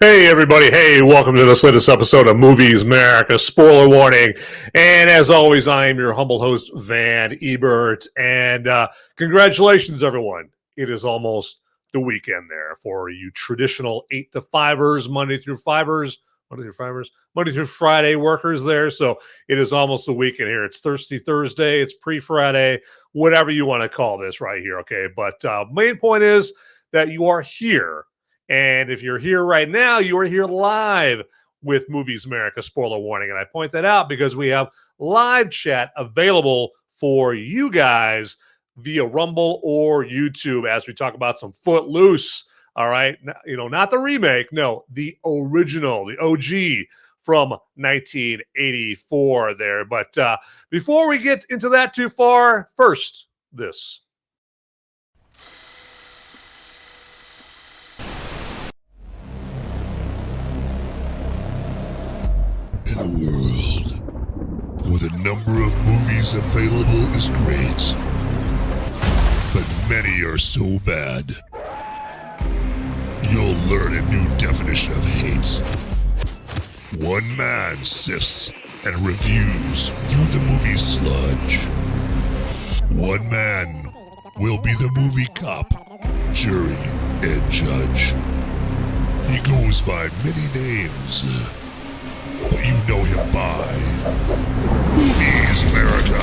Hey everybody, hey, welcome to this latest episode of Movies Merica, spoiler warning. And as always, I am your humble host, Van Ebert. And congratulations everyone. It is almost the weekend there for you traditional 8 to 5ers, Monday through Friday workers there. So it is almost the weekend here. It's Thirsty Thursday, it's pre-Friday, whatever you want to call this right here, okay? But main point is that you are here. And if you're here right now, you are here live with Movies Merica, spoiler warning. And I point that out because we have live chat available for you guys via Rumble or YouTube as we talk about some Footloose. All right. You know, not the remake. No, the original, the OG from 1984 there. But before we get into that too far, first, this. In a world where the number of movies available is great, but many are so bad, you'll learn a new definition of hate. One man sifts and reviews through the movie sludge. One man will be the movie cop, jury, and judge. He goes by many names, but you know him by Movies Merica.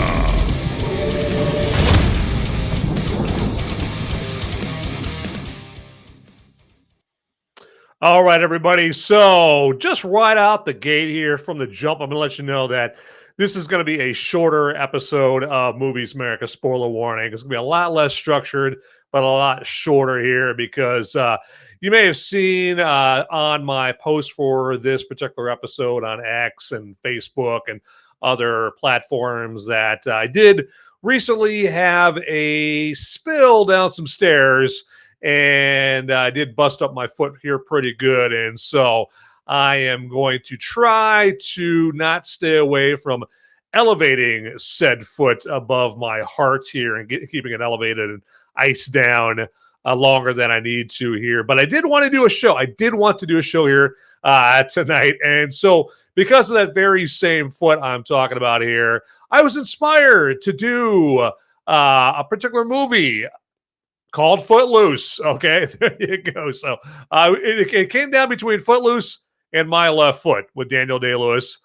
All right, everybody. So just right out the gate here from the jump, I'm going to let you know that this is going to be a shorter episode of Movies Merica, spoiler warning. It's going to be a lot less structured, but a lot shorter here because you may have seen on my post for this particular episode on X and Facebook and other platforms that I did recently have a spill down some stairs, and I did bust up my foot here pretty good. And so I am going to try to not stay away from elevating said foot above my heart here and keeping it elevated and iced down longer than I need to here. But I did want to do a show. I did want to do a show here tonight. And so because of that very same foot I'm talking about here, I was inspired to do a particular movie called Footloose. Okay, there you go. So it came down between Footloose and My Left Foot with Daniel Day-Lewis.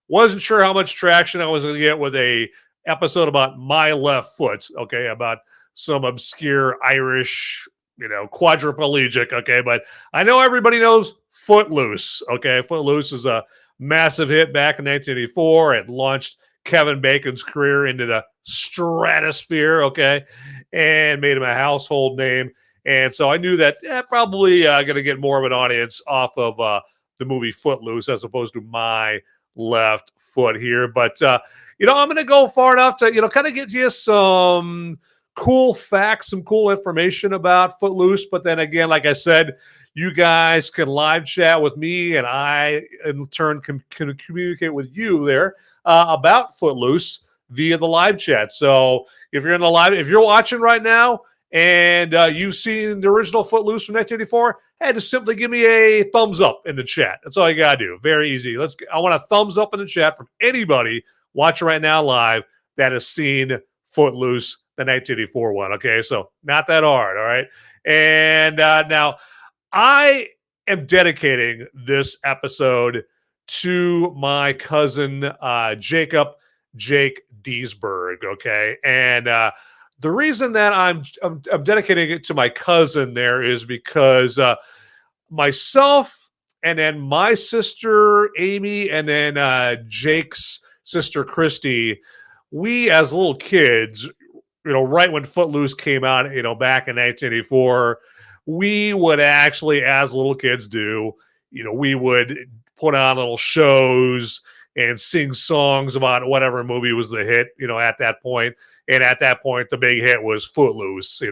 Wasn't sure how much traction I was going to get with a episode about My Left Foot. Okay, about some obscure Irish, quadriplegic, okay? But I know everybody knows Footloose, okay? Footloose is a massive hit back in 1984. It launched Kevin Bacon's career into the stratosphere, okay? And made him a household name. And so I knew that probably going to get more of an audience off of the movie Footloose as opposed to My Left Foot here. But, I'm going to go far enough to, kind of get you some cool facts, some cool information about Footloose. But then again, like I said, you guys can live chat with me, and I in turn can communicate with you there about Footloose via the live chat. So if you're watching right now and you've seen the original Footloose from 1984, just simply give me a thumbs up in the chat. That's all you gotta do. Very easy. I want a thumbs up in the chat from anybody watching right now live that has seen Footloose, the 1984 one. Okay, so not that hard. All right, and now I am dedicating this episode to my cousin Jake Diesberg. Okay, and the reason that I'm dedicating it to my cousin there is because myself and then my sister Amy and then Jake's sister Christy, we as little kids, right when Footloose came out, back in 1984, we would actually, as little kids do, we would put on little shows and sing songs about whatever movie was the hit, at that point. And at that point, the big hit was Footloose.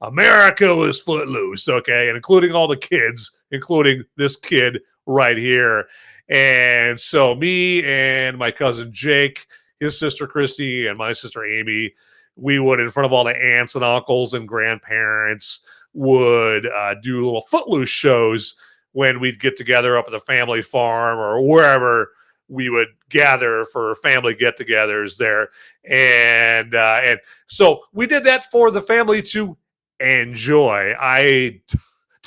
America was Footloose, okay? And including all the kids, including this kid right here. And so me and my cousin Jake, his sister Christy, and my sister Amy, we would, in front of all the aunts and uncles and grandparents, would do little Footloose shows when we'd get together up at the family farm or wherever we would gather for family get-togethers there. And so we did that for the family to enjoy. I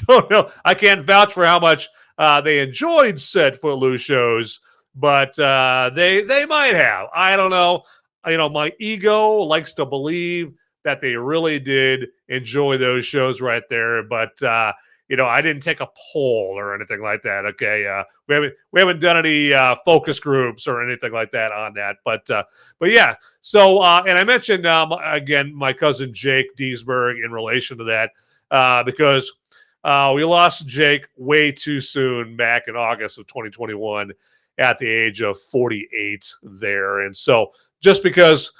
don't know. I can't vouch for how much they enjoyed said Footloose shows, but they might have. I don't know. My ego likes to believe that they really did enjoy those shows right there, but I didn't take a poll or anything like that. Okay, we haven't done any focus groups or anything like that on that. But yeah. So and I mentioned again my cousin Jake Deesberg in relation to that because we lost Jake way too soon back in August of 2021 at the age of 48 there, and so just because.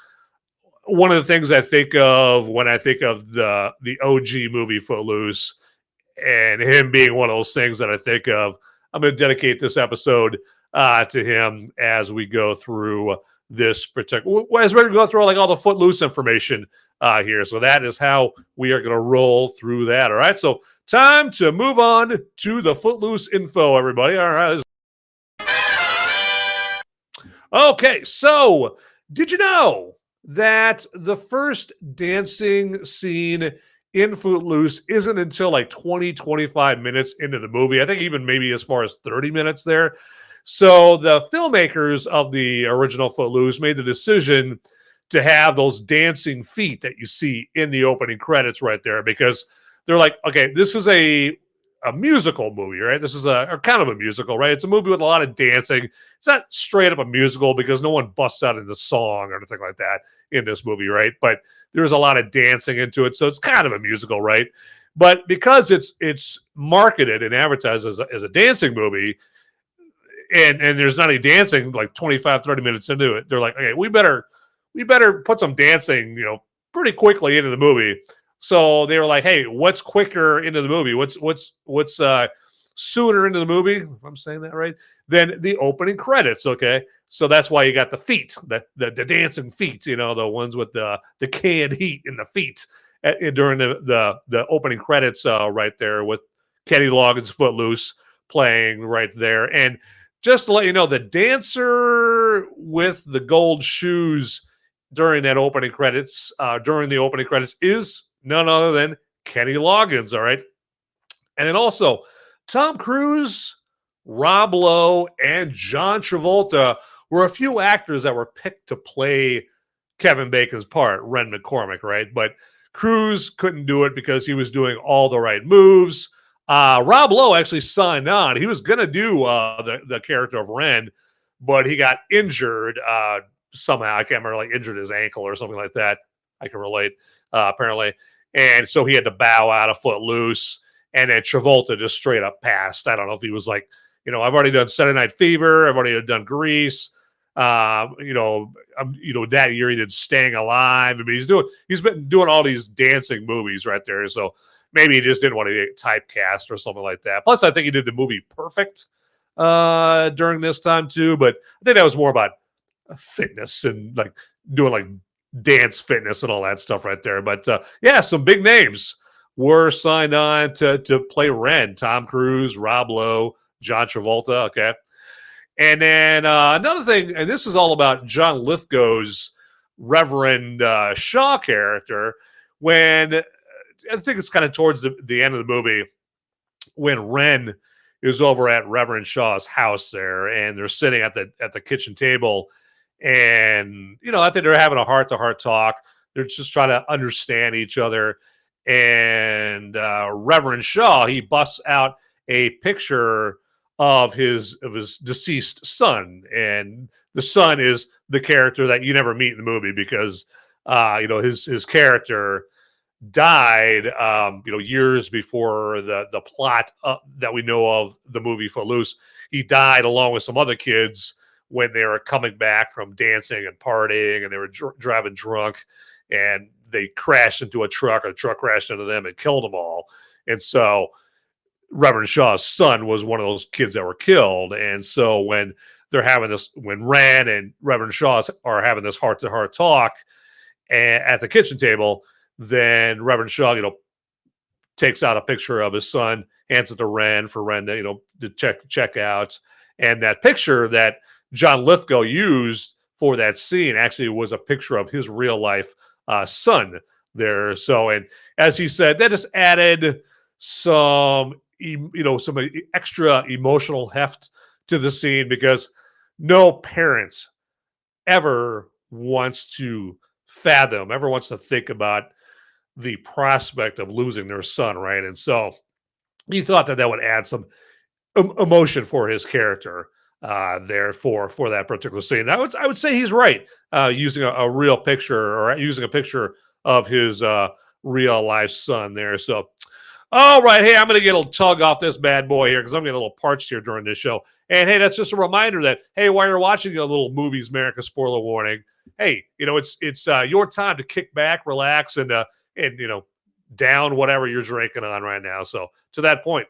One of the things I think of when I think of the OG movie Footloose and him being one of those things that I think of, I'm going to dedicate this episode to him as we go through this particular, as we're going to go through like all the Footloose information here. So that is how we are going to roll through that. All right. So time to move on to the Footloose info, everybody. All right. Okay. So did you know that the first dancing scene in Footloose isn't until like 25 minutes into the movie? I think even maybe as far as 30 minutes there. So the filmmakers of the original Footloose made the decision to have those dancing feet that you see in the opening credits right there, because they're like, okay, this is a musical movie, right? This is a kind of a musical, right? It's a movie with a lot of dancing. It's not straight up a musical because no one busts out into song or anything like that in this movie, right? But there's a lot of dancing into it, so it's kind of a musical, right? But because it's marketed and advertised as a dancing movie, and there's not any dancing like 25, 30 minutes into it, they're like, okay, we better put some dancing, pretty quickly into the movie. So they were like, hey, what's quicker into the movie? What's sooner into the movie, if I'm saying that right, than the opening credits, okay? So that's why you got the feet, the dancing feet, the ones with the canned heat in the feet during the opening credits right there with Kenny Loggins' Footloose playing right there. And just to let you know, the dancer with the gold shoes during the opening credits is none other than Kenny Loggins, all right? And then also, Tom Cruise, Rob Lowe, and John Travolta were a few actors that were picked to play Kevin Bacon's part, Ren McCormack, right? But Cruise couldn't do it because he was doing all the right moves. Rob Lowe actually signed on. He was going to do the character of Ren, but he got injured somehow. I can't remember, like injured his ankle or something like that. I can relate, apparently. And so he had to bow out of Footloose. And then Travolta just straight up passed. I don't know if he was like, I've already done Saturday Night Fever. I've already done Grease. That year he did Staying Alive. I mean, he's been doing all these dancing movies right there. So maybe he just didn't want to get typecast or something like that. Plus, I think he did the movie Perfect during this time too. But I think that was more about fitness and like doing like dance fitness and all that stuff right there. But yeah, some big names were signed on to play Ren. Tom Cruise, Rob Lowe, John Travolta. Okay. And then another thing, and this is all about John Lithgow's Reverend Shaw character, when I think it's kind of towards the end of the movie when Ren is over at Reverend Shaw's house there, and they're sitting at the kitchen table, and I think they're having a heart-to-heart talk. They're just trying to understand each other. And Reverend Shaw, he busts out a picture of his deceased son, and the son is the character that you never meet in the movie because his character died years before the plot that we know of the movie Footloose. He died along with some other kids when they were coming back from dancing and partying, and they were driving drunk, and they crashed into a truck, or the truck crashed into them and killed them all. And so Reverend Shaw's son was one of those kids that were killed. And so when Ren and Reverend Shaw are having this heart-to-heart talk at the kitchen table, then Reverend Shaw, takes out a picture of his son, hands it to Ren for Ren to, to check out. And that picture that John Lithgow used for that scene actually was a picture of his real life son there. So, and as he said, that just added some extra emotional heft to the scene, because no parent ever wants to think about the prospect of losing their son, right? And so he thought that would add some emotion for his character there for that particular scene. I would say he's right, using a real picture, or using a picture of his real life son there. So, all right, hey, I'm going to get a little tug off this bad boy here, because I'm getting a little parched here during this show. And hey, that's just a reminder that, hey, while you're watching a little Movies Merica spoiler warning, hey, it's your time to kick back, relax, and down whatever you're drinking on right now. So to that point,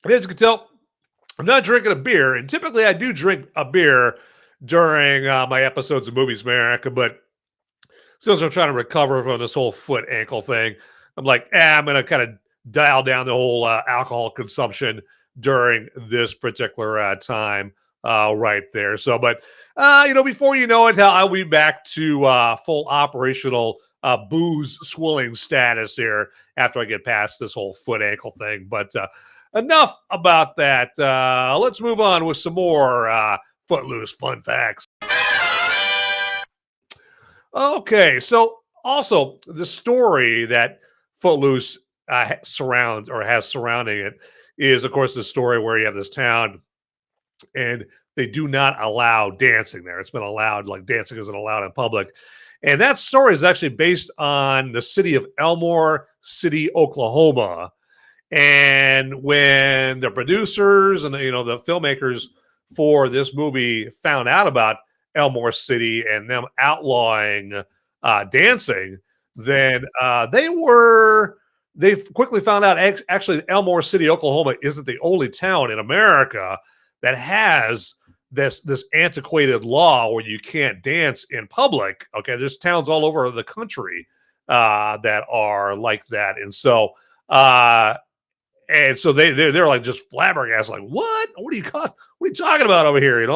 as you can tell, I'm not drinking a beer, and typically I do drink a beer during my episodes of Movies Merica, but since I'm trying to recover from this whole foot ankle thing, I'm like, I'm going to kind of dial down the whole alcohol consumption during this particular time right there. So, but, before you know it, I'll be back to full operational booze swilling status here after I get past this whole foot ankle thing. But enough about that. Let's move on with some more Footloose fun facts. Okay, so also the story that Footloose has surrounding it is, of course, the story where you have this town and they do not allow dancing there. It's been allowed, like dancing isn't allowed in public. And that story is actually based on the city of Elmore City, Oklahoma. And when the producers and the filmmakers for this movie found out about Elmore City and them outlawing dancing, then they quickly found out actually Elmore City, Oklahoma isn't the only town in America that has this antiquated law where you can't dance in public. Okay, there's towns all over the country that are like that, and so they're like just flabbergasted, like, what are you talking about over here?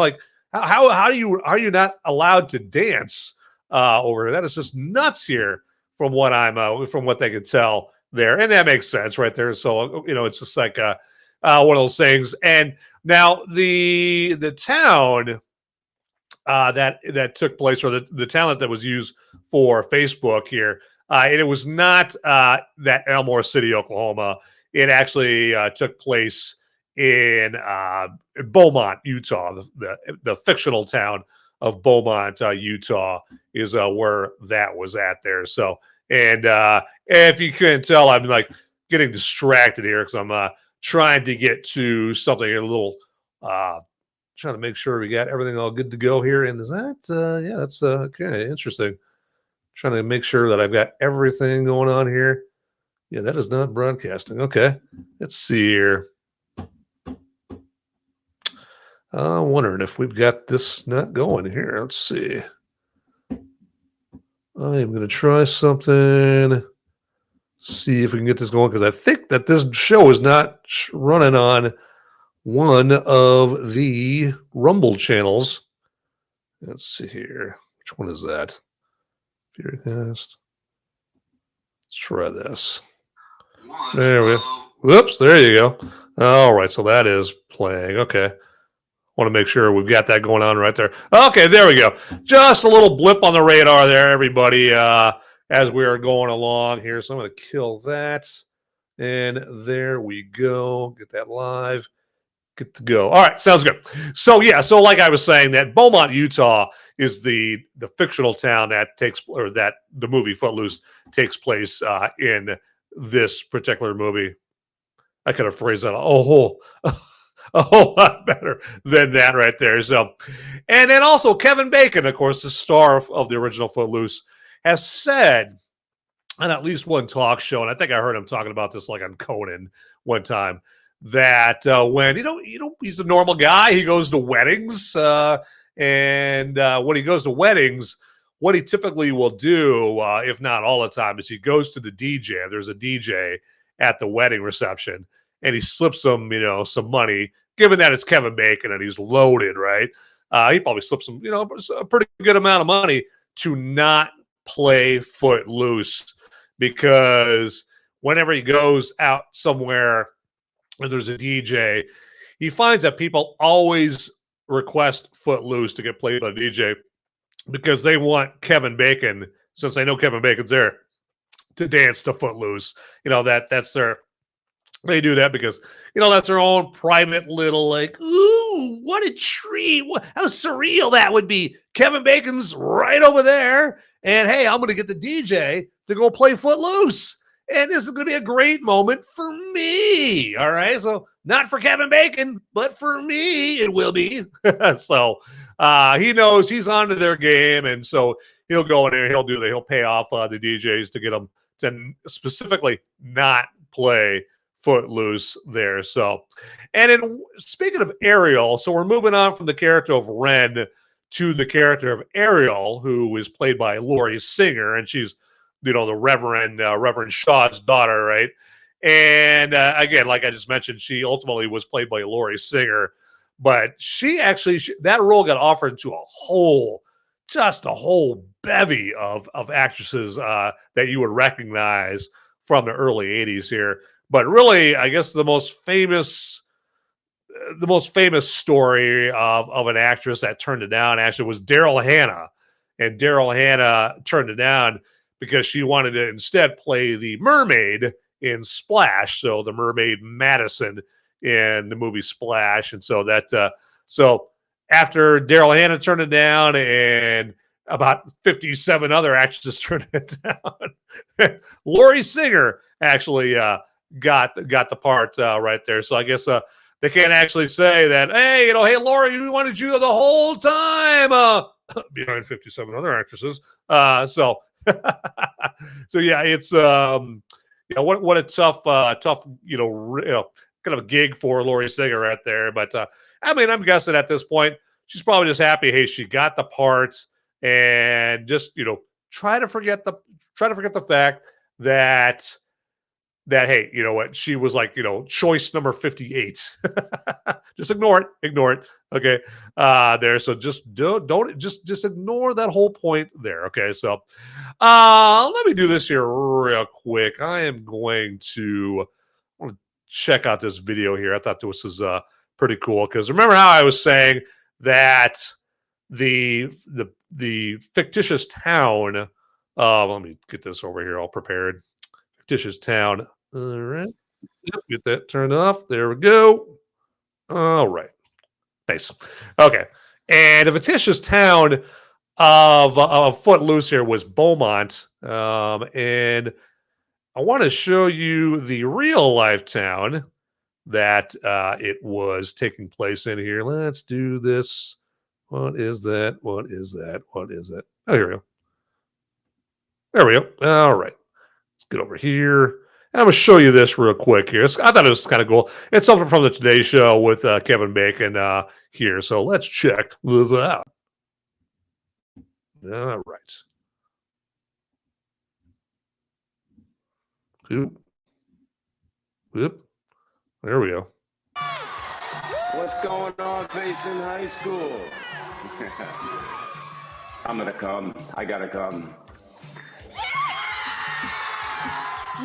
How are you not allowed to dance over here? That is just nuts here from what they could tell there, and that makes sense right there. So it's just like one of those things. And now the town that took place, or the town that was used for Facebook here, and it was not that Elmore City, Oklahoma. It actually took place in Beaumont, Utah. The fictional town of Beaumont, Utah is where that was at there. So, and if you couldn't tell, I'm like getting distracted here because I'm trying to get to something a little, trying to make sure we got everything all good to go here. And is that, yeah, that's okay, interesting. Trying to make sure that I've got everything going on here. Yeah, that is not broadcasting. Okay, let's see here. I'm wondering if we've got this not going here. Let's see. I am going to try something. See if we can get this going, because I think that this show is not running on one of the Rumble channels. Let's see here. Which one is that? Fearcast. Let's try this. There we go. Whoops, there you go. All right, so that is playing. Okay. Want to make sure we've got that going on right there. Okay, there we go. Just a little blip on the radar there, everybody, as we are going along here. So I'm going to kill that. And there we go. Get that live. Good to go. All right, sounds good. So, yeah, so like I was saying, that Beaumont, Utah is the fictional town that that the movie Footloose takes place in this particular movie. I could have phrased that a whole lot better than that right there. So, and then also Kevin Bacon, of course, the star of the original Footloose, has said on at least one talk show, and I think I heard him talking about this like on Conan one time, that when he's a normal guy, he goes to weddings, and when he goes to weddings, what he typically will do, if not all the time, is he goes to the DJ. There's a DJ at the wedding reception, and he slips him, some money, given that it's Kevin Bacon and he's loaded, right? He probably slips him, a pretty good amount of money to not play Footloose, because whenever he goes out somewhere and there's a DJ, he finds that people always request Footloose to get played by the DJ because they want Kevin Bacon, since they know Kevin Bacon's there, to dance to Footloose. That's their, they do that because, that's their own private little, like, ooh, what a treat. How surreal that would be. Kevin Bacon's right over there. And hey, I'm going to get the DJ to go play Footloose. And this is going to be a great moment for me. All right. So not for Kevin Bacon, but for me, it will be. So he knows he's onto their game. And so he'll go in there. He'll pay off the DJs to get them to specifically not play Footloose there. So, and speaking of Ariel, so we're moving on from the character of Ren to the character of Ariel, who is played by Laurie Singer, and she's, the Reverend Shaw's daughter, right? And again, like I just mentioned, she ultimately was played by Laurie Singer, but that role got offered to a whole bevy of actresses that you would recognize from the early 80s here. But really, I guess the most famous story of an actress that turned it down actually was Daryl Hannah. And Daryl Hannah turned it down because she wanted to instead play the mermaid in Splash. So the mermaid Madison in the movie Splash. And so so after Daryl Hannah turned it down and about 57 other actresses turned it down, Laurie Singer actually got the part right there. So I guess they can't actually say that, hey, Laurie, we wanted you the whole time behind 57 other actresses. So yeah, it's what a tough kind of a gig for Laurie Singer right there. But I'm guessing at this point she's probably just happy. Hey, she got the part, and just try to forget the fact that hey, you know what, she was like choice number 58. Just ignore it. Okay, there. So just don't just ignore that whole point there. Okay, so let me do this here real quick. I am going to check out this video here. I thought this was pretty cool, because remember how I was saying that the fictitious town. Let me get this over here all prepared. Fictitious town. All right. Yep, get that turned off. There we go. All right. Nice. Okay. And the fictitious town of Footloose here was Beaumont. And I want to show you the real life town that it was taking place in here. Let's do this. What is that? Oh, here we go. There we go. All right. Let's get over here. I'm going to show you this real quick here. I thought it was kind of cool. It's something from the Today Show with Kevin Bacon here. So let's check this out. All right. Oop. There we go. What's going on, Basin High School? I'm gonna come. I gotta come.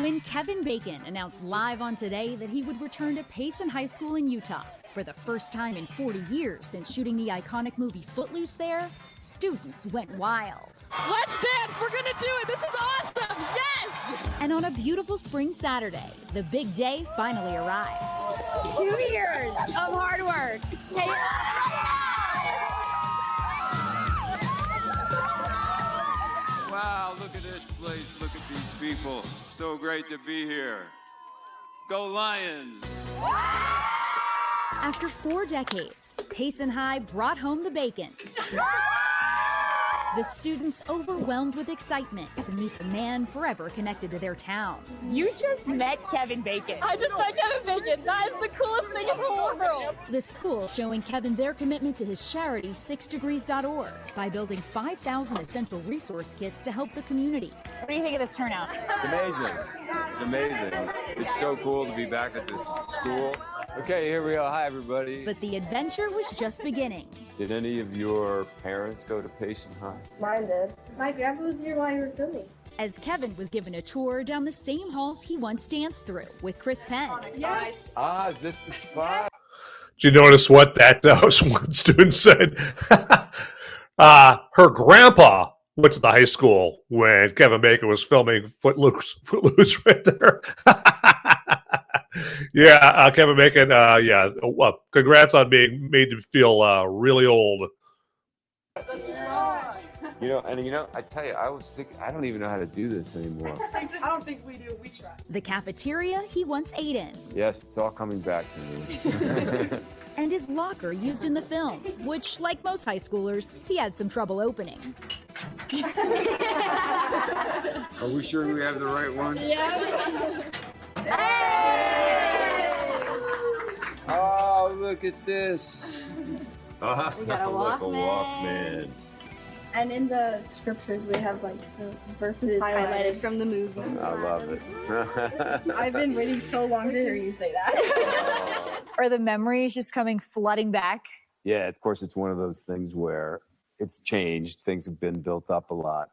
When Kevin Bacon announced live on Today that he would return to Payson High School in Utah for the first time in 40 years since shooting the iconic movie Footloose there, students went wild. Let's dance! We're gonna do it! This is awesome! Yes! And on a beautiful spring Saturday, the big day finally arrived. 2 years of hard work. Wow, look at this place. Look at these people. It's so great to be here. Go Lions! After 4 decades, Payson High brought home the bacon. The students overwhelmed with excitement to meet the man forever connected to their town. You just met Kevin Bacon. I just met Kevin Bacon. That is the coolest thing in the whole world. The school showing Kevin their commitment to his charity 6degrees.org by building 5,000 essential resource kits to help the community. What do you think of this turnout? It's amazing. It's amazing. It's so cool to be back at this school. Okay, here we are. Hi, everybody. But the adventure was just beginning. Did any of your parents go to Payson High? Mine did. My grandpa was here while you were filming. As Kevin was given a tour down the same halls he once danced through with Chris Penn. Yes. Ah, is this the spot? Did you notice what that one student said? Her grandpa went to the high school when Kevin Bacon was filming Footloose right there. Yeah, Kevin Bacon, well, congrats on being made to feel really old. I tell you, I was thinking, I don't even know how to do this anymore. I don't think we do. We try. The cafeteria he once ate in. Yes, it's all coming back to me. And his locker used in the film, which, like most high schoolers, he had some trouble opening. Are we sure we have the right one? Yeah. Oh, look at this. We got a Like a Walkman. Walkman. And in the scriptures, we have like the verses highlighted from the movie. I love it. I've been waiting so long to hear you say that. Are the memories just coming flooding back? Yeah, of course, it's one of those things where it's changed. Things have been built up a lot.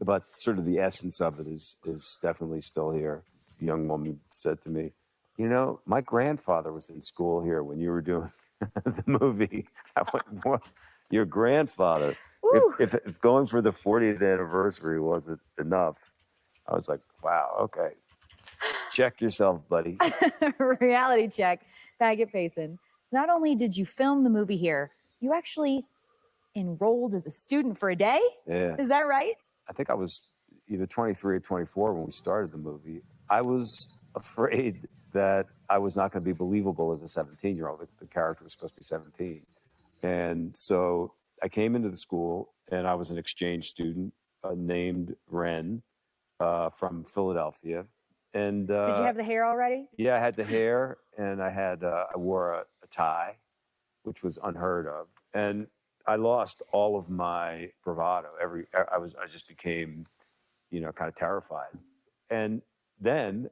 But sort of the essence of it is definitely still here. A young woman said to me, my grandfather was in school here when you were doing the movie. I went, what? Your grandfather? If going for the 40th anniversary wasn't enough, I was like, wow, okay. Check yourself, buddy. Reality check. Back at Payson. Not only did you film the movie here, you actually enrolled as a student for a day? Yeah. Is that right? I think I was either 23 or 24 when we started the movie. I was afraid that I was not going to be believable as a 17-year-old. The character was supposed to be 17. And so I came into the school, and I was an exchange student named Ren from Philadelphia. And Did you have the hair already? yeah, I had the hair, and I wore a tie, which was unheard of. And I lost all of my bravado. I just became, kind of terrified. And then,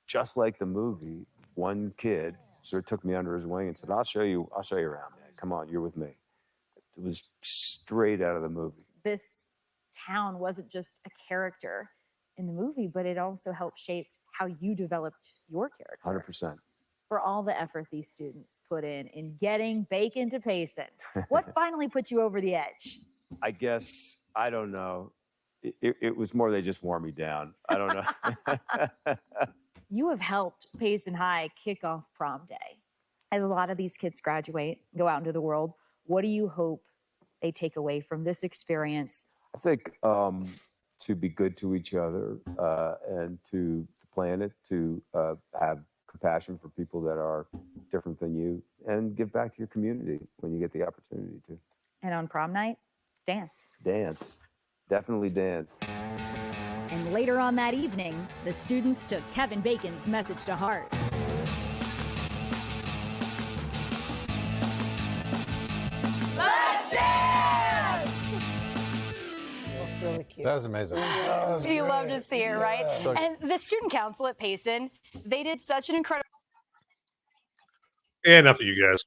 just like the movie, one kid sort of took me under his wing and said, I'll show you around, man. Come on, you're with me. It was straight out of the movie. This town wasn't just a character in the movie, but it also helped shape how you developed your character. 100%. For all the effort these students put in getting Bacon to Payson. What finally put you over the edge? I guess, I don't know. It was more they just wore me down. I don't know. You have helped Payson High kick off prom day. As a lot of these kids graduate, go out into the world, what do you hope they take away from this experience? I think to be good to each other and to plan it, to have compassion for people that are different than you, and give back to your community when you get the opportunity to. And on prom night, dance. Dance. Definitely dance. And later on that evening, the students took Kevin Bacon's message to heart. Let's dance! That's really cute. That was amazing. You love to see it, right? Yeah. And the student council at Payson, they did such an incredible. Enough of you guys.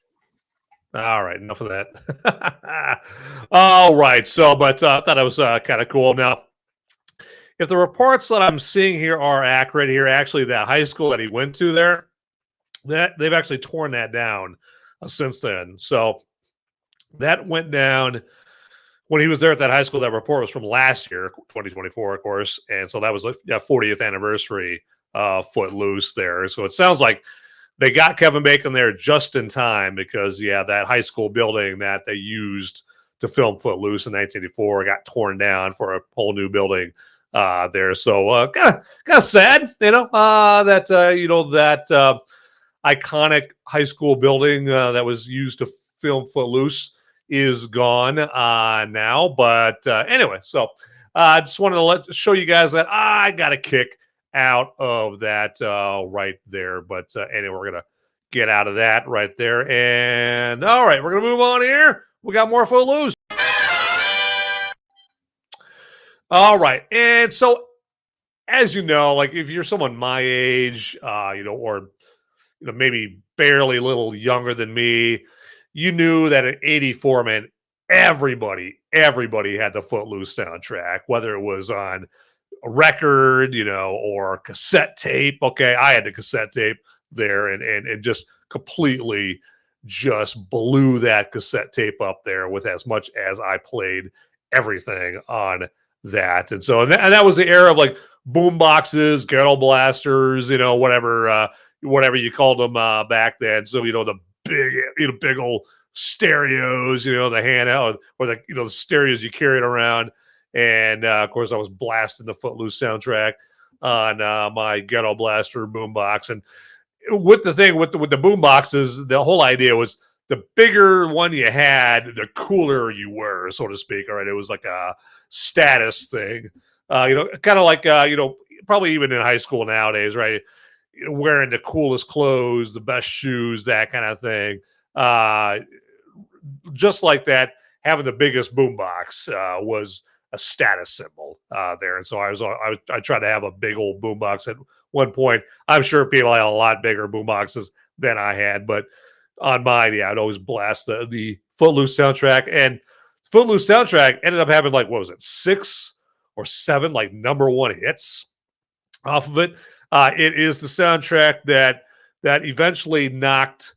All right, enough of that. All right, so, but I thought it was kind of cool. Now, if the reports that I'm seeing here are accurate, here actually that high school that he went to there, that they've actually torn that down since then. So that went down when he was there at that high school. That report was from last year, 2024, of course, and so that was like 40th anniversary Footloose there. So it sounds like they got Kevin Bacon there just in time because, that high school building that they used to film Footloose in 1984 got torn down for a whole new building there. So kind of sad, that iconic high school building that was used to film Footloose, is gone now. But anyway, so I just wanted to show you guys that I got a kick out of that right there. But anyway, we're going to get out of that right there. And all right, we're going to move on here. We got more Footloose. All right. And so, as you know, like if you're someone my age, or maybe barely a little younger than me, you knew that in '84, man, everybody had the Footloose soundtrack, whether it was on a record, or cassette tape. Okay, I had the cassette tape there, and just completely just blew that cassette tape up there with as much as I played everything on that. And so, and that was the era of like boom boxes, ghetto blasters, whatever you called them back then. So, the big old stereos, the handheld, or the stereos you carried around. And of course, I was blasting the Footloose soundtrack on my ghetto blaster boombox. And with the boom boxes, the whole idea was the bigger one you had, the cooler you were, so to speak. All right, it was like a status thing, kind of like probably even in high school nowadays, right? Wearing the coolest clothes, the best shoes, that kind of thing. Just like that, having the biggest boombox was a status symbol there. And so I tried to have a big old boombox at one point. I'm sure people had a lot bigger boomboxes than I had, but on mine, I'd always blast the Footloose soundtrack. And Footloose soundtrack ended up having 6 or 7 number one hits off of it. It is the soundtrack that eventually knocked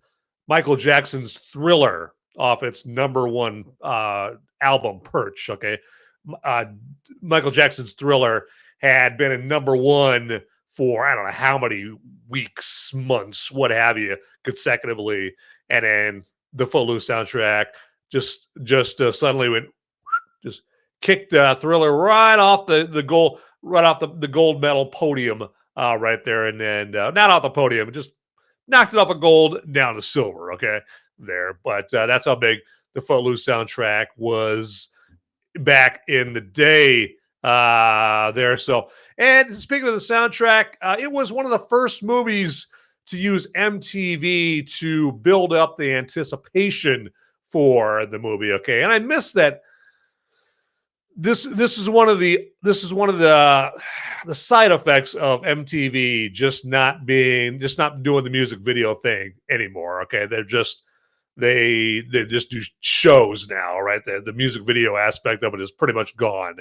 Michael Jackson's Thriller off its number one album perch. Okay, Michael Jackson's Thriller had been in number one for I don't know how many weeks, months, what have you, consecutively, and then the Footloose soundtrack just suddenly just kicked Thriller right off the gold medal podium right there, and then not off the podium, just knocked it off of gold down to silver. Okay, there, but that's how big the Footloose soundtrack was back in the day there. So, and speaking of the soundtrack, it was one of the first movies to use MTV to build up the anticipation for the movie. Okay, and I missed that. This is one of the side effects of MTV just not doing the music video thing anymore. Okay, they just do shows now, right? The music video aspect of it is pretty much gone.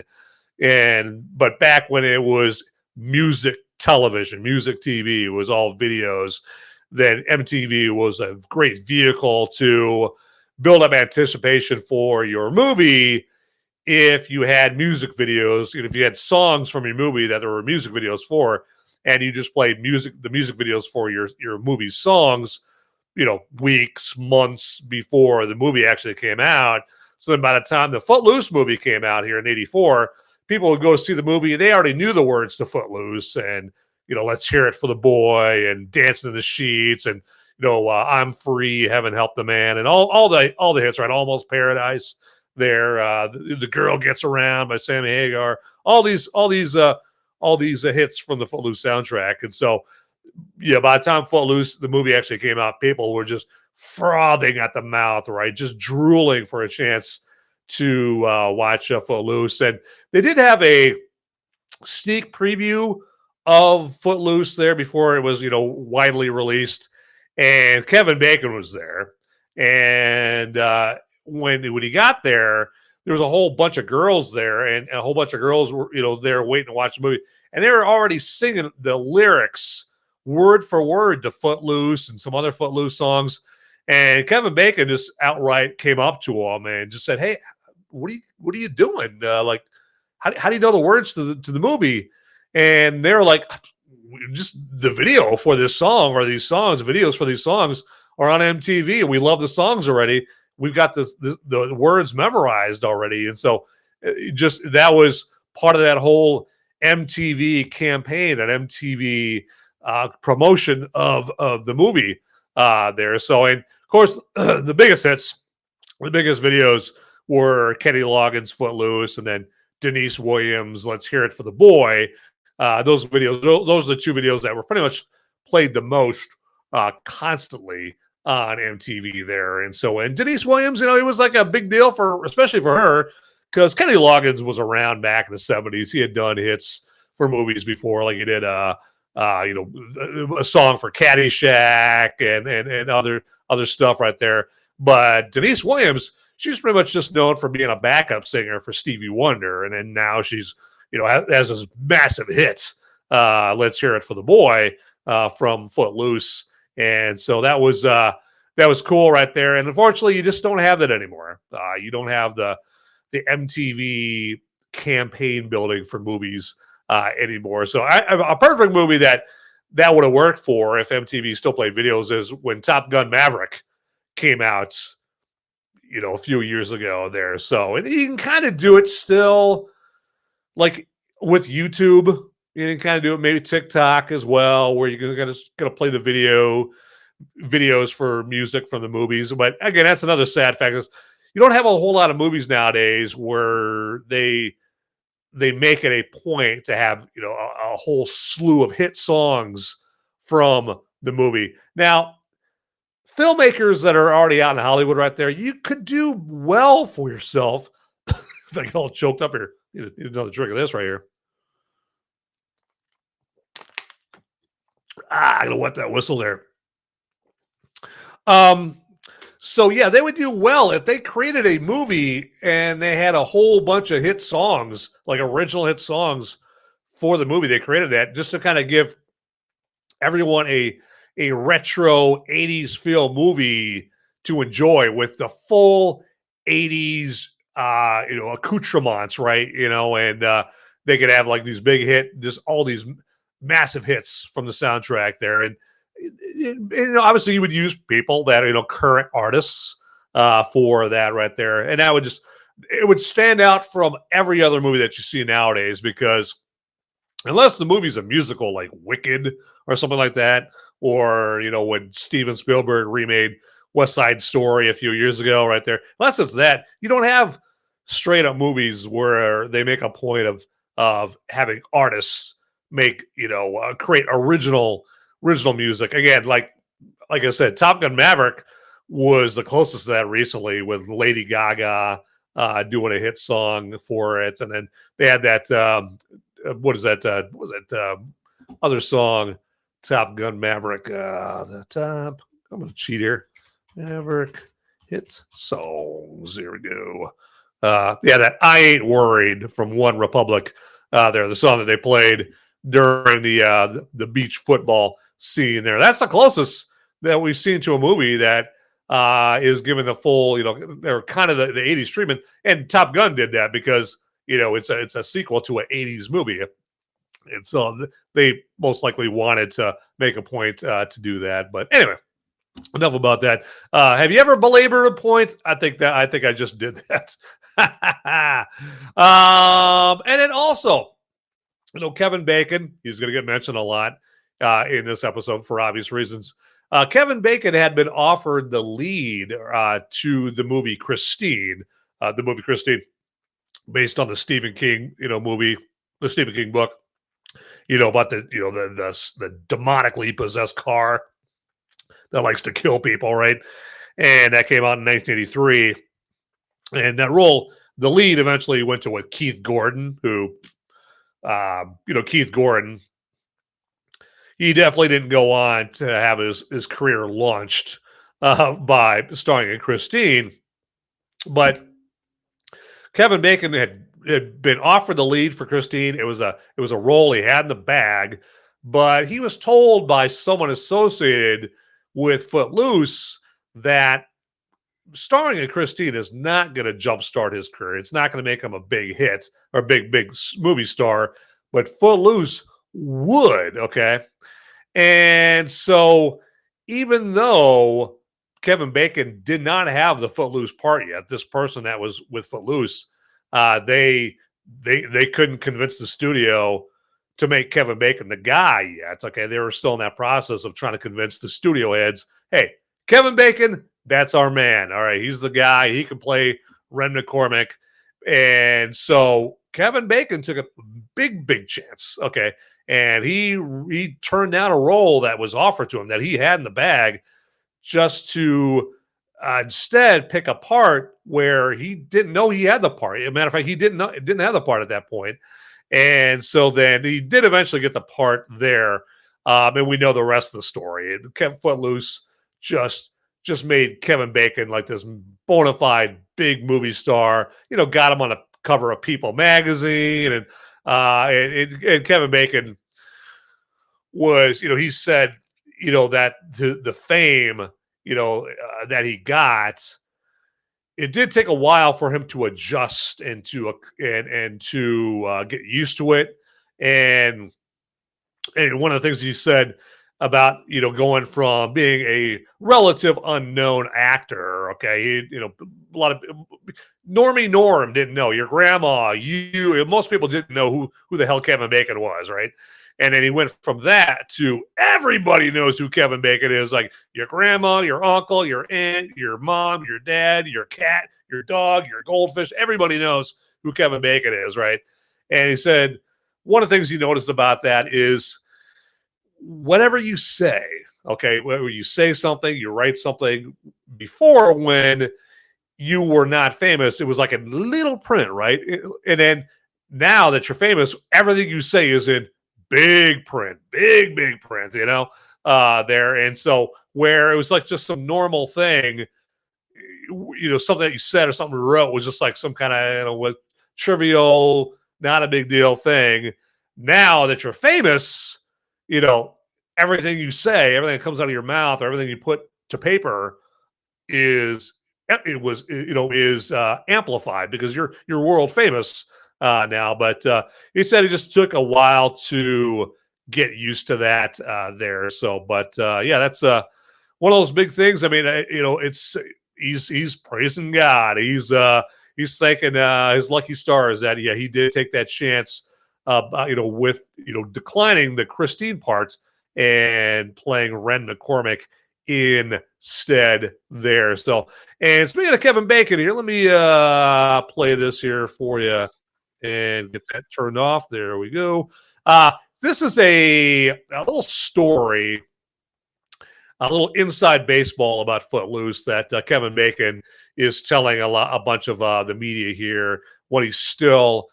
But back when it was music television, music TV, it was all videos. Then MTV was a great vehicle to build up anticipation for your movie. If you had music videos, if you had songs from your movie that there were music videos for, and you just played the music videos for your movie songs, weeks, months before the movie actually came out. So then by the time the Footloose movie came out here in '84, people would go see the movie. They already knew the words to Footloose and, Let's Hear It for the Boy and Dancing in the Sheets and, I'm Free, Heaven Help the Man, and all the hits, right? Almost Paradise there. The Girl Gets Around by Sammy Hagar. All these hits from the Footloose soundtrack. And so, by the time Footloose, the movie actually came out, people were just frothing at the mouth, right? Just drooling for a chance to watch Footloose. And they did have a sneak preview of Footloose there before it was, widely released. And Kevin Bacon was there. And when he got there, there was a whole bunch of girls there, and a whole bunch of girls were, there waiting to watch the movie. And they were already singing the lyrics word for word to Footloose and some other Footloose songs. And Kevin Bacon just outright came up to him and just said, "Hey, what are you doing? How do you know the words to the movie?" And they're like, "Just the video for this song or these songs, videos for these songs are on MTV, and we love the songs already. We've got the words memorized already." And so that was part of that whole MTV campaign, that MTV promotion of the movie there. So, and of course, the biggest hits The biggest videos were Kenny Loggins' Footloose, and then Denise Williams' Let's Hear It for the Boy. Those videos, those are the two videos that were pretty much played the most constantly on MTV there. And Denise Williams, it was like a big deal especially for her, because Kenny Loggins was around back in the 70s. He had done hits for movies before, like he did a song for Caddyshack and other stuff right there. But Denise Williams, she's pretty much just known for being a backup singer for Stevie Wonder, and then now she's has this massive hit. Let's Hear It for the Boy from Footloose, and so that was cool right there. And unfortunately, you just don't have that anymore. You don't have the MTV campaign building for movies anymore. So a perfect movie that would have worked for if MTV still played videos is when Top Gun Maverick came out, a few years ago there. So, and you can kind of do it still, like with YouTube. You can kind of do it, maybe TikTok as well, where you're gonna play the videos for music from the movies. But again, that's another sad fact is you don't have a whole lot of movies nowadays where they make it a point to have a whole slew of hit songs from the movie. Now, filmmakers that are already out in Hollywood right there, you could do well for yourself. If I get all choked up here, need another drink of this right here. I gotta wet that whistle there. So yeah, they would do well if they created a movie and they had a whole bunch of hit songs, like original hit songs for the movie. They created that just to kind of give everyone a retro 80s feel movie to enjoy with the full 80s accoutrements, right? And they could have like these big hit, just all these massive hits from the soundtrack there. And obviously you would use people that current artists for that right there, and that it would stand out from every other movie that you see nowadays, because unless the movie's a musical like Wicked or something like that, or when Steven Spielberg remade West Side Story a few years ago right there, unless it's that, you don't have straight up movies where they make a point of having artists make create original music. Again, like I said, Top Gun Maverick was the closest to that recently, with Lady Gaga doing a hit song for it, and then they had that other song, Top Gun Maverick. I'm gonna cheat here. Maverick hit songs. Here we go. That I Ain't Worried from One Republic. The song that they played during the beach football scene there. That's the closest that we've seen to a movie that is given the full, they're kind of the 80s treatment. And Top Gun did that because, it's a sequel to an 80s movie. And so they most likely wanted to make a point to do that. But anyway, enough about that. Have you ever belabored a point? I think I just did that. And then also, Kevin Bacon, he's going to get mentioned a lot in this episode for obvious reasons. Kevin Bacon had been offered the lead to the movie Christine, based on the Stephen King, movie, the Stephen King book, about the demonically possessed car that likes to kill people, right? And that came out in 1983. And that role, the lead eventually went to with Keith Gordon, who, Keith Gordon, he definitely didn't go on to have his career launched by starring in Christine. But Kevin Bacon had been offered the lead for Christine. It was a role he had in the bag, but he was told by someone associated with Footloose that starring in Christine is not going to jumpstart his career. It's not going to make him a big hit or big movie star, but Footloose would, okay? And so even though Kevin Bacon did not have the Footloose part yet, this person that was with Footloose, they couldn't convince the studio to make Kevin Bacon the guy yet. Okay, they were still in that process of trying to convince the studio heads, hey, Kevin Bacon, that's our man. All right, he's the guy. He can play Ren McCormack. And so Kevin Bacon took a big chance. Okay. And he turned down a role that was offered to him that he had in the bag just to instead pick a part where he didn't know he had the part. As a matter of fact, he didn't have the part at that point. And so then he did eventually get the part there. And we know the rest of the story. And Footloose just made Kevin Bacon like this bona fide big movie star. Got him on the cover of People magazine, and Kevin Bacon was, he said, that the fame, that he got, it did take a while for him to adjust and to get used to it. And one of the things he said about, going from being a relative unknown actor, okay, a lot of Normie Norm didn't know, your grandma, most people didn't know who the hell Kevin Bacon was, right? And then he went from that to everybody knows who Kevin Bacon is, like your grandma, your uncle, your aunt, your mom, your dad, your cat, your dog, your goldfish. Everybody knows who Kevin Bacon is, right? And he said one of the things he noticed about that is whatever you say, okay, whether you say something, you write something, before when you were not famous, it was like a little print, right? And then now that you're famous, everything you say is in big print, big print, there. And so where it was like just some normal thing, something that you said or something you wrote was just like some kind of, trivial, not a big deal thing. Now that you're famous, everything you say, everything that comes out of your mouth, or everything you put to paper is amplified because you're world famous now. But he said it just took a while to get used to that there. So, but yeah, that's one of those big things. I mean, it's he's praising God. He's thanking his lucky stars that he did take that chance. With declining the Christine part and playing Ren McCormack instead there. So, and speaking of Kevin Bacon here, let me play this here for you and get that turned off. There we go. This is a little story, a little inside baseball about Footloose that Kevin Bacon is telling a bunch of the media here when he's still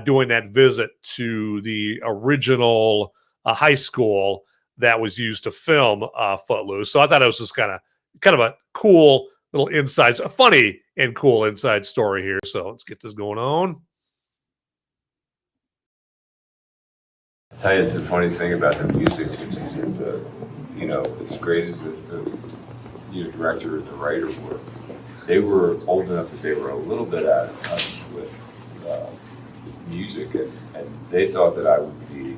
doing that visit to the original high school that was used to film Footloose. So I thought it was just kind of a cool little inside, a funny and cool inside story here. So let's get this going on. I'll tell you, it's the funny thing about the music, which is as great as the director and the writer were, they were old enough that they were a little bit out of touch with music, and they thought that I would be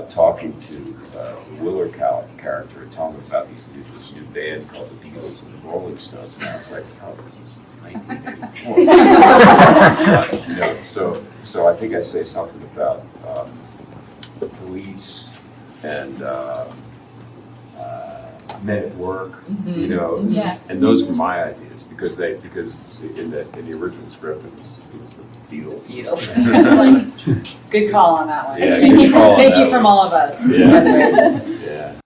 talking to the Willard character and telling them about this new band called the Beatles and the Rolling Stones, and I was like, oh, this is 1984. So I think I say something about the Police and Men at Work, and those were my ideas because in the original script it was the Beatles. Good call on that one. Yeah, thank you from all of us. Yeah.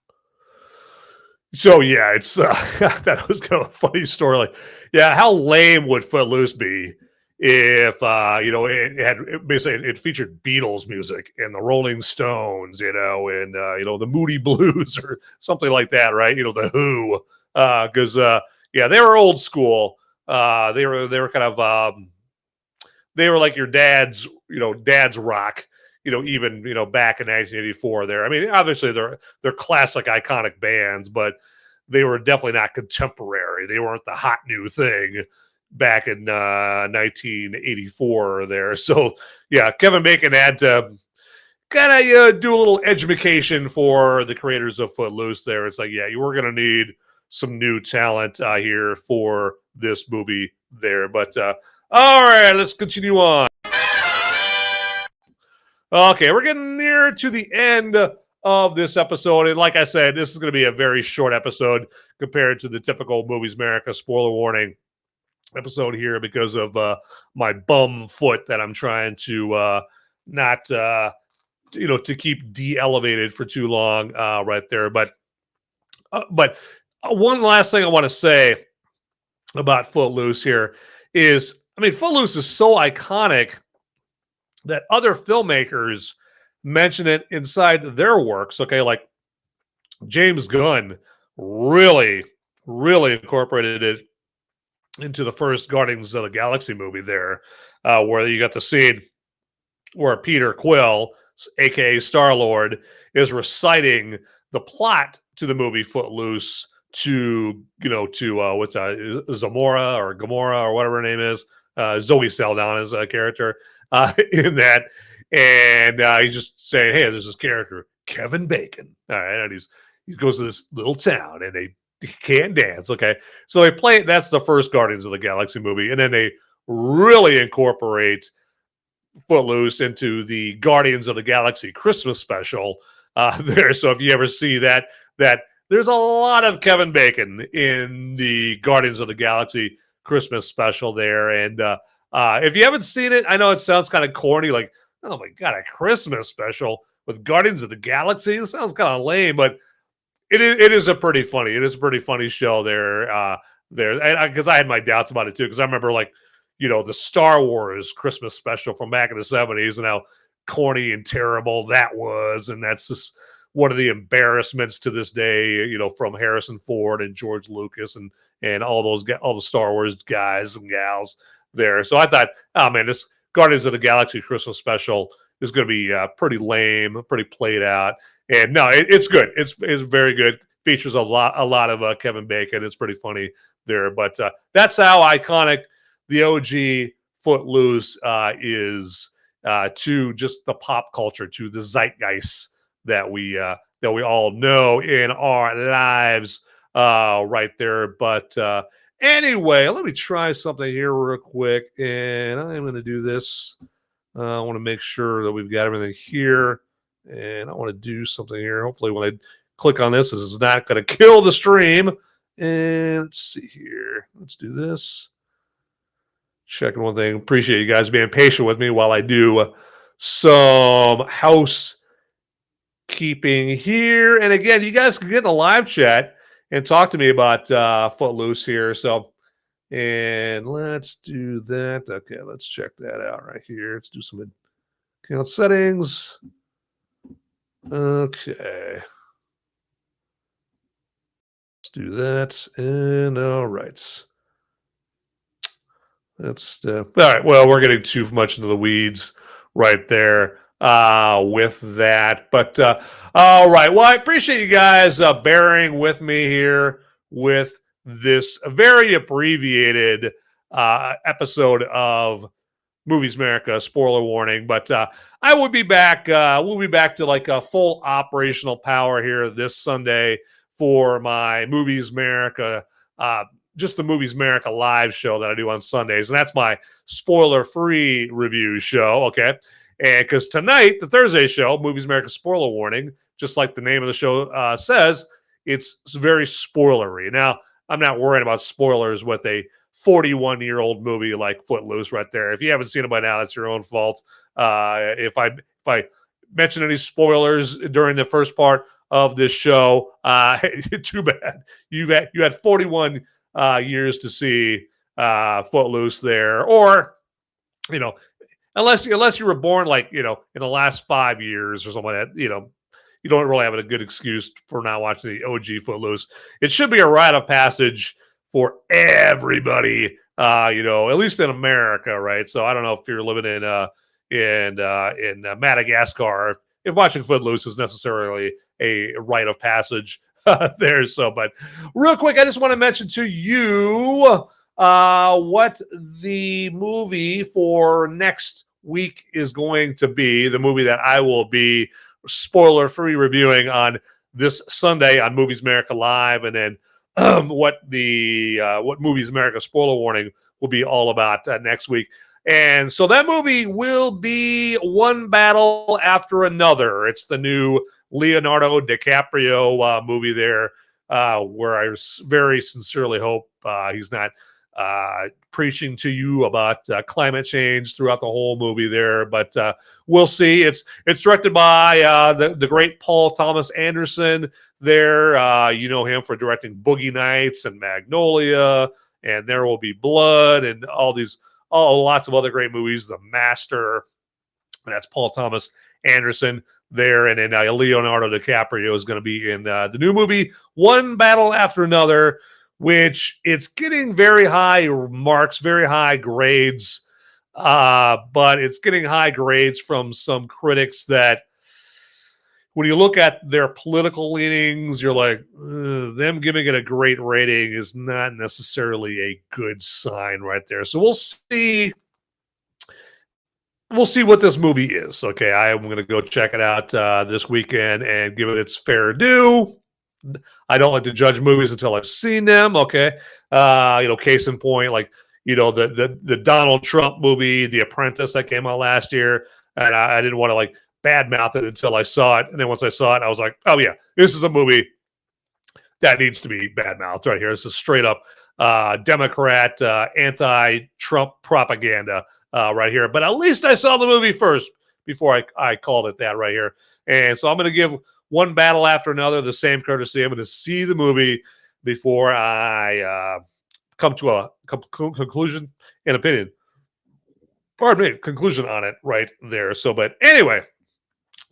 So yeah, it's that was kind of a funny story. Like, how lame would Footloose be if it featured Beatles music and the Rolling Stones, and the Moody Blues or something like that, right? The Who, because they were old school. They were kind of they were like your dad's rock, even back in 1984. There, I mean, obviously they're classic, iconic bands, but they were definitely not contemporary. They weren't the hot new thing back in 1984 there. So Kevin Bacon had to kind of do a little education for the creators of Footloose there. It's like, you were going to need some new talent here for this movie there. But all right, let's continue on. Okay, we're getting near to the end of this episode. And like I said, this is going to be a very short episode compared to the typical Movies America spoiler warning episode here because of my bum foot that I'm trying to not, to keep de-elevated for too long right there. But one last thing I want to say about Footloose here is, Footloose is so iconic that other filmmakers mention it inside their works. Okay, like James Gunn really incorporated it into the first Guardians of the Galaxy movie there, where you got the scene where Peter Quill, aka Star-Lord, is reciting the plot to the movie Footloose to Zamora or Gamora or whatever her name is, Zoe Saldana's character in that, and he's just saying, "Hey, there's this character, Kevin Bacon." All right, and he goes to this little town, and they can't dance. Okay, so they play. That's the first Guardians of the Galaxy movie, and then they really incorporate Footloose into the Guardians of the Galaxy Christmas special there. So if you ever see that there's a lot of Kevin Bacon in the Guardians of the Galaxy Christmas special there. And if you haven't seen it, I know it sounds kind of corny, like, oh my God, a Christmas special with Guardians of the Galaxy. It sounds kind of lame, but it is a pretty funny show there. Because I had my doubts about it too, because I remember the Star Wars Christmas special from back in the 70s and how corny and terrible that was. And that's just one of the embarrassments to this day, from Harrison Ford and George Lucas and all the Star Wars guys and gals there. So I thought, oh man, this Guardians of the Galaxy Christmas special is going to be pretty lame, pretty played out. And no, it's good. It's very good. Features a lot of Kevin Bacon. It's pretty funny there. But that's how iconic the OG Footloose is to just the pop culture, to the zeitgeist that we all know in our lives right there. But anyway, let me try something here real quick, and I'm going to do this. I want to make sure that we've got everything here, and I want to do something here. Hopefully when I click on this is not going to kill the stream. And let's see here. Let's do this. Checking one thing. Appreciate you guys being patient with me while I do some housekeeping here. And again, you guys can get in the live chat and talk to me about Footloose here. So, and let's do that. Okay, let's check that out right here. Let's do some account settings. Okay. Let's do that. And all right. That's all right. Well, we're getting too much into the weeds right there with that. But all right. Well, I appreciate you guys bearing with me here with this very abbreviated episode of Movies America spoiler warning. But I will be back. We'll be back to like a full operational power here this Sunday for my Movies America just the Movies America live show that I do on Sundays. And that's my spoiler-free review show, okay? And because tonight, the Thursday show, Movies America Spoiler Warning, just like the name of the show says, it's very spoilery. Now, I'm not worrying about spoilers with a 41-year-old movie like Footloose right there. If you haven't seen it by now, that's your own fault. If I mention any spoilers during the first part of this show, too bad. You had 41 years to see Footloose there, or unless you were born in the last 5 years or something like that, you don't really have a good excuse for not watching the OG Footloose. It should be a rite of passage for everybody, at least in America, right? So I don't know if you're living in Madagascar, if watching Footloose is necessarily a rite of passage there. So, but real quick, I just want to mention to you what the movie for next week is going to be. The movie that I will be spoiler-free reviewing on this Sunday on Movies America Live, and then what Movies America spoiler warning will be all about next week. And so that movie will be One Battle After Another. It's the new Leonardo DiCaprio movie there, where I very sincerely hope he's not preaching to you about climate change throughout the whole movie there, but we'll see. It's directed by the great Paul Thomas Anderson there. You know him for directing Boogie Nights and Magnolia and There Will Be Blood and lots of other great movies. The Master, and that's Paul Thomas Anderson there. And then Leonardo DiCaprio is going to be in the new movie One Battle After Another, which it's getting very high marks, very high grades, but it's getting high grades from some critics that when you look at their political leanings, you're like, them giving it a great rating is not necessarily a good sign right there. So we'll see. We'll see what this movie is. Okay, I am going to go check it out this weekend and give it its fair due. I don't like to judge movies until I've seen them. Okay, case in point, like the Donald Trump movie, The Apprentice, that came out last year, and I didn't want to badmouth it until I saw it. And then once I saw it, I was like, oh yeah, this is a movie that needs to be badmouthed right here. This is straight up Democrat anti-Trump propaganda right here. But at least I saw the movie first before I called it that right here. And so I'm going to give One Battle After Another the same courtesy. I'm going to see the movie before I come to a conclusion and opinion. Pardon me, conclusion on it right there. So, but anyway,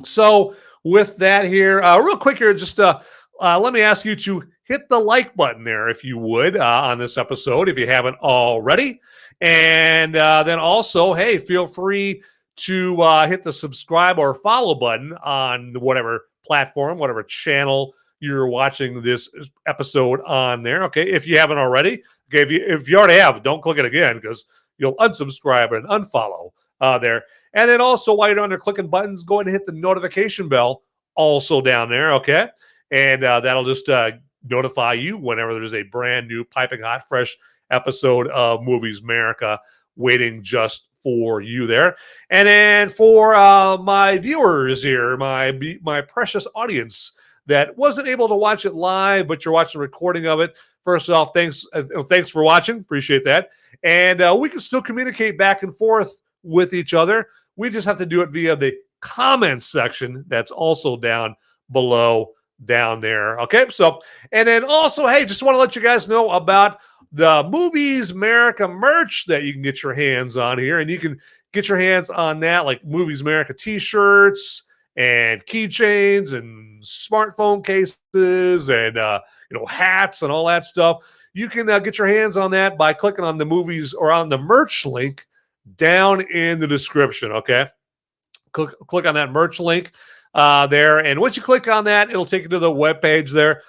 so with that here, real quick here, just let me ask you to hit the like button there, if you would, on this episode, if you haven't already. And then also, hey, feel free to hit the subscribe or follow button on whatever platform, whatever channel you're watching this episode on there. Okay, if you haven't already. Okay, if you already have, don't click it again because you'll unsubscribe and unfollow there. And then also, while you're down there clicking buttons, go ahead and hit the notification bell also down there, okay? And that'll just notify you whenever there's a brand new piping hot, fresh episode of Movies Merica waiting just for you there. And then for my viewers here, my precious audience that wasn't able to watch it live, but you're watching a recording of it, first off, thanks for watching. Appreciate that. And we can still communicate back and forth with each other. We just have to do it via the comments section that's also down below down there. Okay, so, and then also, hey, just want to let you guys know about the Movies Merica merch that you can get your hands on here. And you can get your hands on that, like Movies Merica t-shirts and keychains and smartphone cases and, hats and all that stuff. You can get your hands on that by clicking on the movies or on the merch link down in the description, okay? Click on that merch link there. And once you click on that, it'll take you to the webpage there.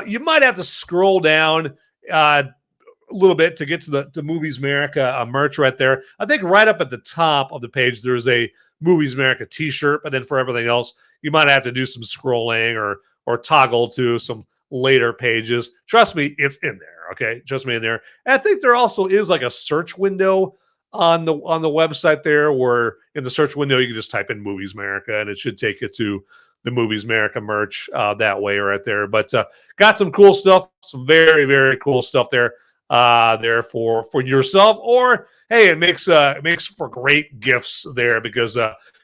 You might have to scroll down a little bit to get to the Movies Merica merch right there. I think right up at the top of the page, there's a Movies Merica t-shirt, but then for everything else, you might have to do some scrolling or toggle to some later pages. Trust me, it's in there, okay? Trust me in there. And I think there also is like a search window on the website there, where in the search window you can just type in Movies Merica and it should take you to the Movies Merica merch that way right there. But got some cool stuff, some very, very cool stuff there for yourself, or hey, it makes for great gifts there because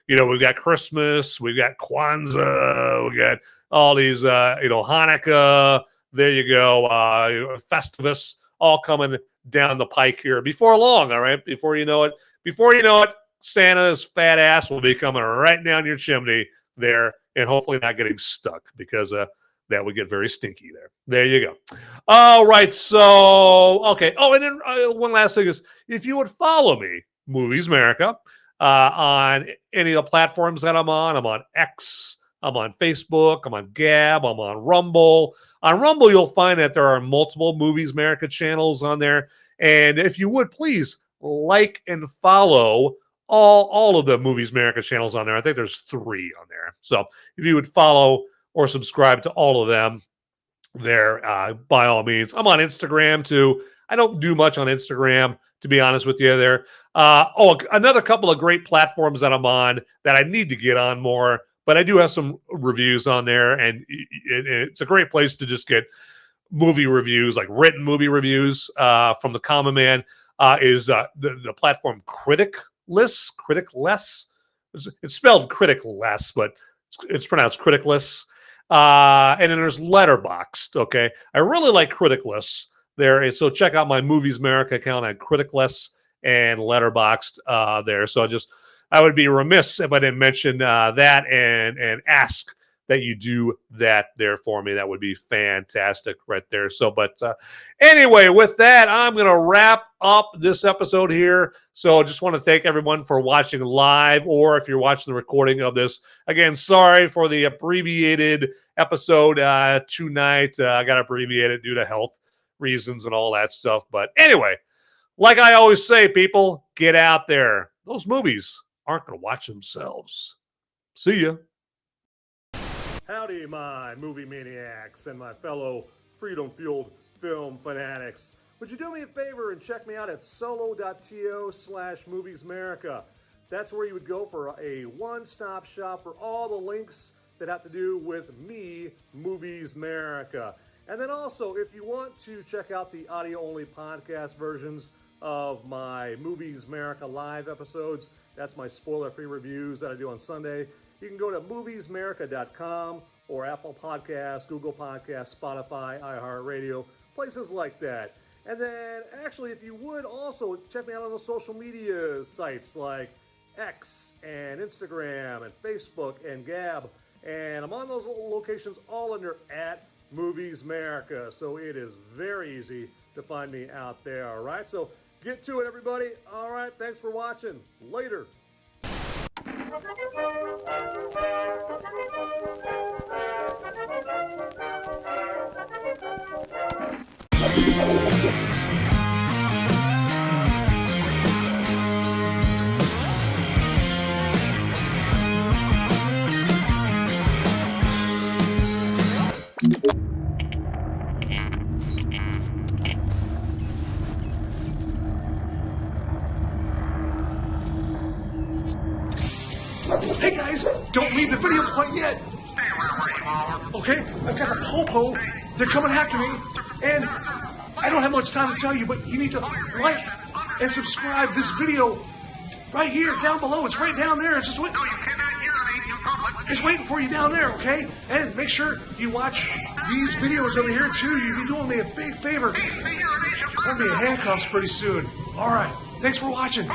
we've got Christmas, we've got Kwanzaa, we got all these Hanukkah, there you go, Festivus, all coming down the pike here before long. All right, before you know it, Santa's fat ass will be coming right down your chimney there, and hopefully not getting stuck because that would get very stinky there. There you go. All right, so okay. Oh, and then one last thing is, if you would follow me, Movies Merica, on any of the platforms that I'm on X, I'm on Facebook, I'm on Gab, I'm on Rumble. On Rumble, you'll find that there are multiple Movies Merica channels on there. And if you would, please like and follow all of the Movies Merica channels on there. I think there's 3 on there. So if you would follow or subscribe to all of them there, by all means. I'm on Instagram too. I don't do much on Instagram, to be honest with you there. Another couple of great platforms that I'm on that I need to get on more, but I do have some reviews on there, and it's a great place to just get movie reviews, like written movie reviews from the common man. Is the platform Criticless? It's spelled Criticless, but it's pronounced Criticless. And then there's Letterboxd. Okay, I really like Criticless there, and so check out my Movies Merica account at Criticless and Letterboxd there. So I would be remiss if I didn't mention that and ask that you do that there for me. That would be fantastic right there. So, but anyway, with that, I'm going to wrap up this episode here. So I just want to thank everyone for watching live, or if you're watching the recording of this. Again, sorry for the abbreviated episode tonight. I got abbreviated due to health reasons and all that stuff. But anyway, like I always say, people, get out there. Those movies aren't going to watch themselves. See ya. Howdy, my movie maniacs and my fellow freedom-fueled film fanatics. Would you do me a favor and check me out at solo.to/moviesmerica? That's where you would go for a one-stop shop for all the links that have to do with me, Movies Merica. And then also, if you want to check out the audio-only podcast versions of my Movies Merica live episodes, that's my spoiler-free reviews that I do on Sunday. You can go to moviesmerica.com or Apple Podcasts, Google Podcasts, Spotify, iHeartRadio, places like that. And then, actually, if you would also check me out on the social media sites like X and Instagram and Facebook and Gab. And I'm on those locations all under @MoviesMerica. So it is very easy to find me out there, all right? So get to it, everybody. All right, thanks for watching. Later. Hey guys, don't leave the video quite yet. Okay, I've got a popo. They're coming after me, and I don't have much time to tell you, but you need to like and subscribe this video right here, down below. It's right down there. It's just waiting. It's waiting for you down there, okay? And make sure you watch these videos over here too. You'll be doing me a big favor. I'm gonna be in handcuffs pretty soon. All right, thanks for watching.